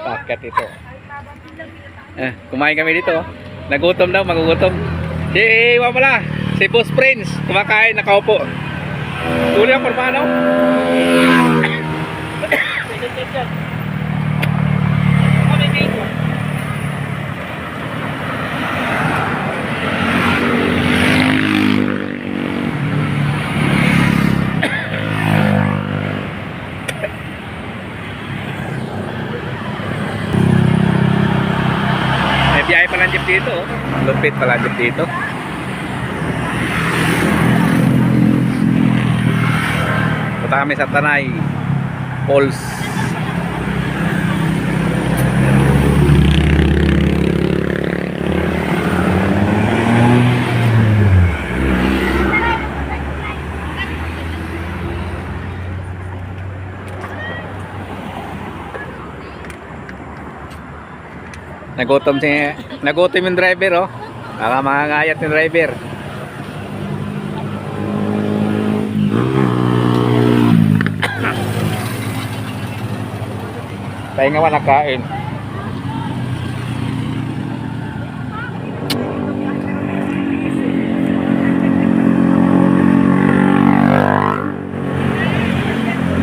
Paket ito. Kumain kami dito. Nagutom daw, magugutom. Si wala. Si Boss Prince, kumakain, nakaupo. Tuloy ang paano? May biyahe pala jeep dito. Lupit pala jeep dito. Punta kami sa Tanay Falls. Nagutom yung driver, oh. Baka makangayat yung driver. Tayo nga nakain.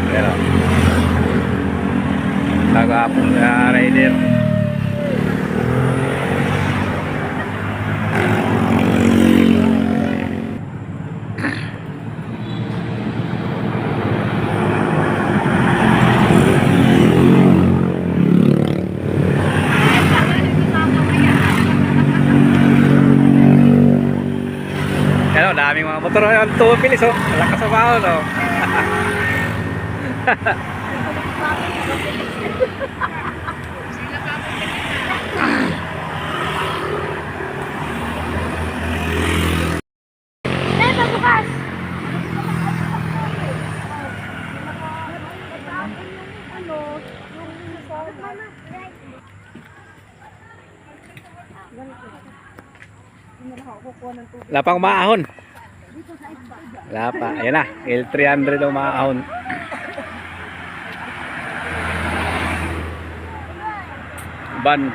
Pero tagapon na rider. Ano, daming mga motor yung tumipilis, oh. Malakas sa baon, oh. Wala pang maahon. Wala pa. Ayan na. L300 ang maahon. Ban.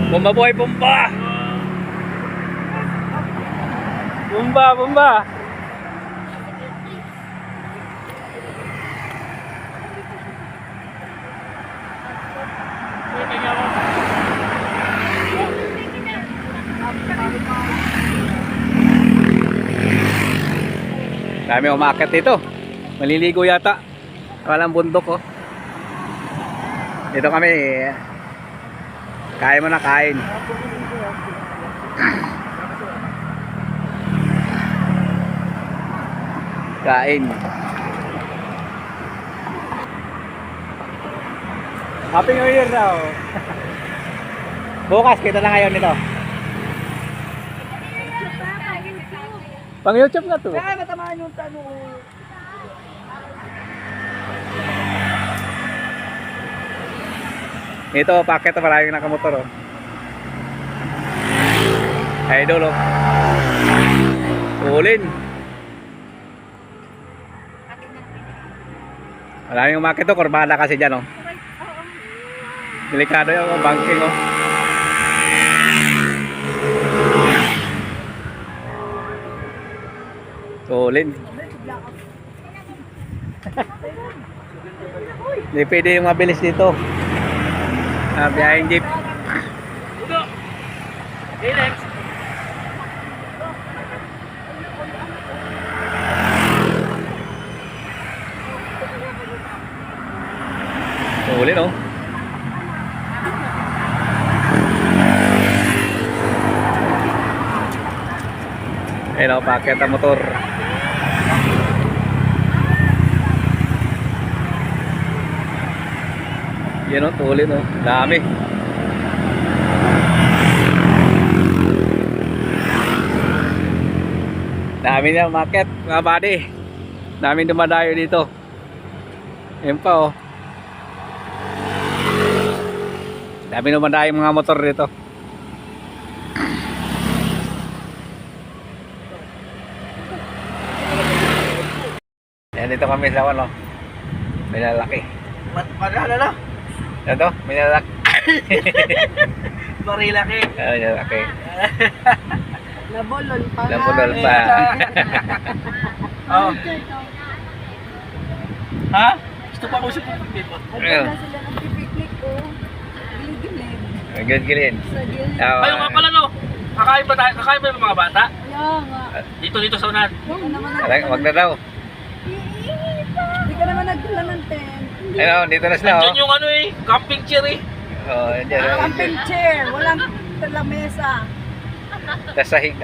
Bomba boy, bomba! Bomba, bomba. Dami umakyat dito. Maliligo yata. Walang bundok, oh. Dito kami. Kain mo na, kain. Kain. Happy New Year daw. Bukas kita na ngayon nito. Pang YouTube na to. Kaya matamaan yung tanong. Ito, packet to, maraming nakamotor, oh. Idol, oh. Ulin. Maraming umakit to, kurbada kasi dyan, oh. Delikado yung banking, oh. Ulin. Hindi pwede yung mabilis dito. Biyaheng jeep. Ulin, oh. Ayun, oh, paket ang motor. Yan, oh, tulin, oh. Dami. Dami niya market, mga buddy. Daming dumadayo dito. Yan pa, oh. Dami naman tayong mga motor dito. Yan, dito kami sa ano, may lalaki. Ano na? Ito, may lalaki. Marilaki. May lalaki. Nabulol pa nga. Nabulol pa. Oh. Ha? Gusto pa ko siya pipipit mo. Ayun na sila nagpipiknik ko. Gilid-gilid. Gilid-gilid. Sa gilid. Ayaw nga pala no. Kakain ba tayo? Kakain ba yung mga bata? Kaya nga. Dito sa unahan. Hindi ka naman Wag na daw. Hindi ka naman nagdala ng tent. Ayun, dito na sila, oh. Nandiyan yung ano eh, camping chair eh. Oh, dyan. Camping chair. Walang lamesa. Sa sahig,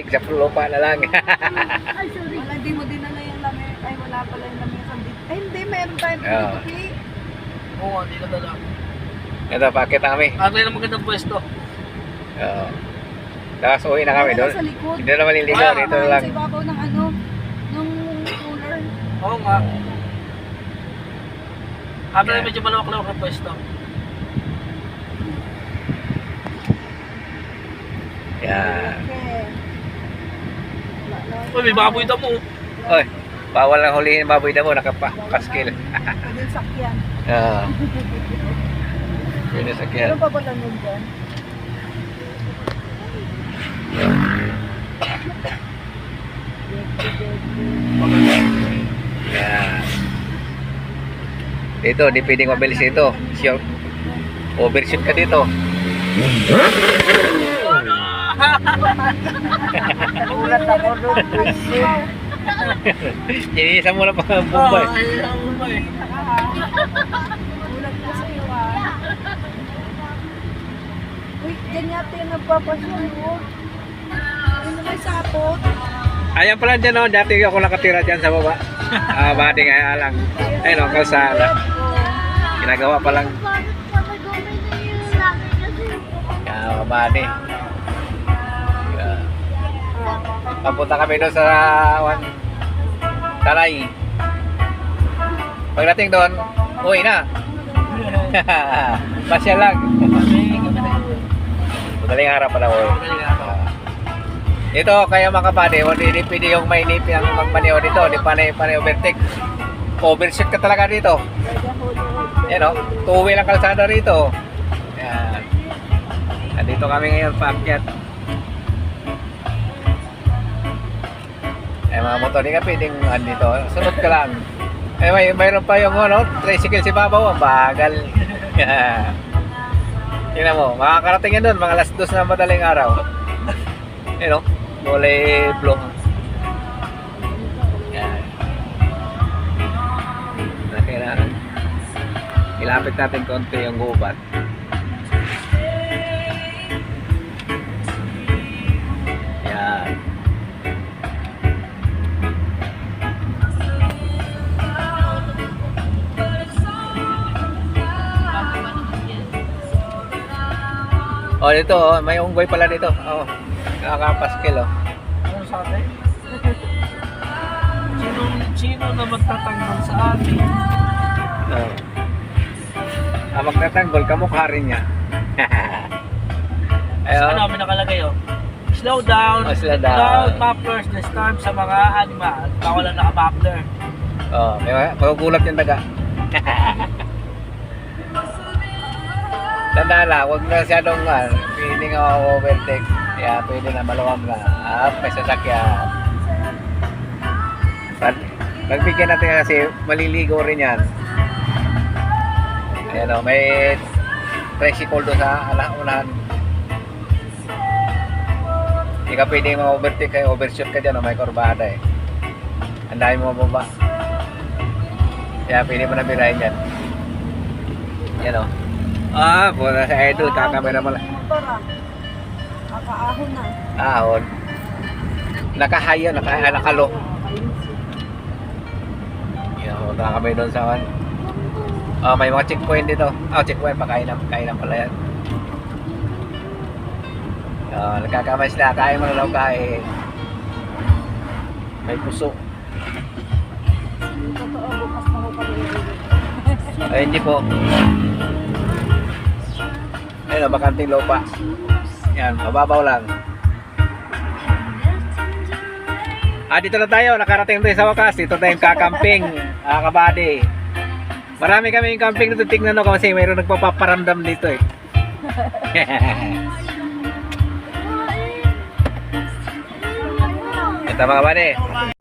sa lupa na lang. Ay, sorry. Wala, di mo dinala yung lamesa. Ay, wala pala yung lamesa dito. Ay, hindi. Meron tayong Oo. tutupi. Oo, hindi ka dala. Ito, pakit kami. Ano yung magandang pwesto? Oo. Tapos uwi na kami doon. Sa likod. Hindi na maliligaw, Ah, dito lang. Sa ibabaw ng ano, ng cooler. Oo nga. Kami na medyo malawak-lawak ang pwesto. Yan. Okay. Uy, may baboy daw mo. Oy, bawal lang hulihin yung baboy na mo, nakapaskil. Pwede yung sakyan. Oo. Pwede sakyan. Meron pa ba lang yun dyan? Yan. Dito, di pwedeng mabilis ito. Shoot. Overshoot ka dito. Ulat ako doon. Inisa mo na pa ang bumbay. Ulat ko sa iyo ah. Uy, dyan yata yung nagpapasyon mo. Ano may sapot? Ayan pala dyan, no? Dati ako nakatira dyan sa baba. Badi nga lang. Ayun, no, kalsada. Ginagawa pa lang. Badi. Papunta kami doon sa Tanay. Pagdating doon, uwi na. Pasya lang. Madaling araw pala uwi. Ito, kaya mga kapade, hindi pwede yung mainip ang magmaneho dito. Hindi panay overtake. Overshoot ka talaga dito. Yan o, two-way lang kalsada rito. Yan. Nandito kami ngayon, paakyat. Mga motor, di ka pwedeng andito. Sunod ka lang. Mayroon pa yung ano, tricycle si Babaw. Ang bagal. Tingnan mo, makakarating yan doon. Mga alas 2 na madaling araw. Yan o, kulay blue. Yan. Kailangan ilapit natin konti yung gubat. Yan. Oh, dito, oh, may unggoy pala dito. Oh, nakakapaskil, oh. Ano sa atin? Sino na magtatanggol sa atin? Oh. Magtatanggol, kamukha rin niya. Ayun. Ano, may nakalagay oh. Slow down. Oh, slow down. Loud mufflers disturb sa mga animal. Bawal ang naka-muffler. Oh, may magugulat yung daga. Tandaan lang, huwag na masyadong pwede nga overtake. Kaya pwede na maluwag na. May sasakyan. Pagbigyan natin kasi maliligo rin yan. Ayan o, may tricycle doon sa unahan. Hindi ka pwede ma-overtake kayo, overshoot ka dyan o may kurbada eh. Ang dami mo mababa. Kaya pwede mo na birahin yan. Yan o. Puna sa idol, kakamera mo lang. Nakaahon na. Ahon. Nakahaya, nakalo. Yan, punta kami doon sa one. May mga checkpoint dito. Checkpoint, pakain na pala yan. Nagkakamay sila, kain mo na lang kain. May puso. Totoo, bukas na ko kami. Ay, hindi po. Ayan, bakanting lupa. Yan, mababaw lang. Dito na tayo, nakarating tayo sa wakas. Dito tayo kakamping, kabady. Marami kami yung camping dito, tingnan nyo kasi mayroon nagpapaparamdam dito eh. Ito mga kabady.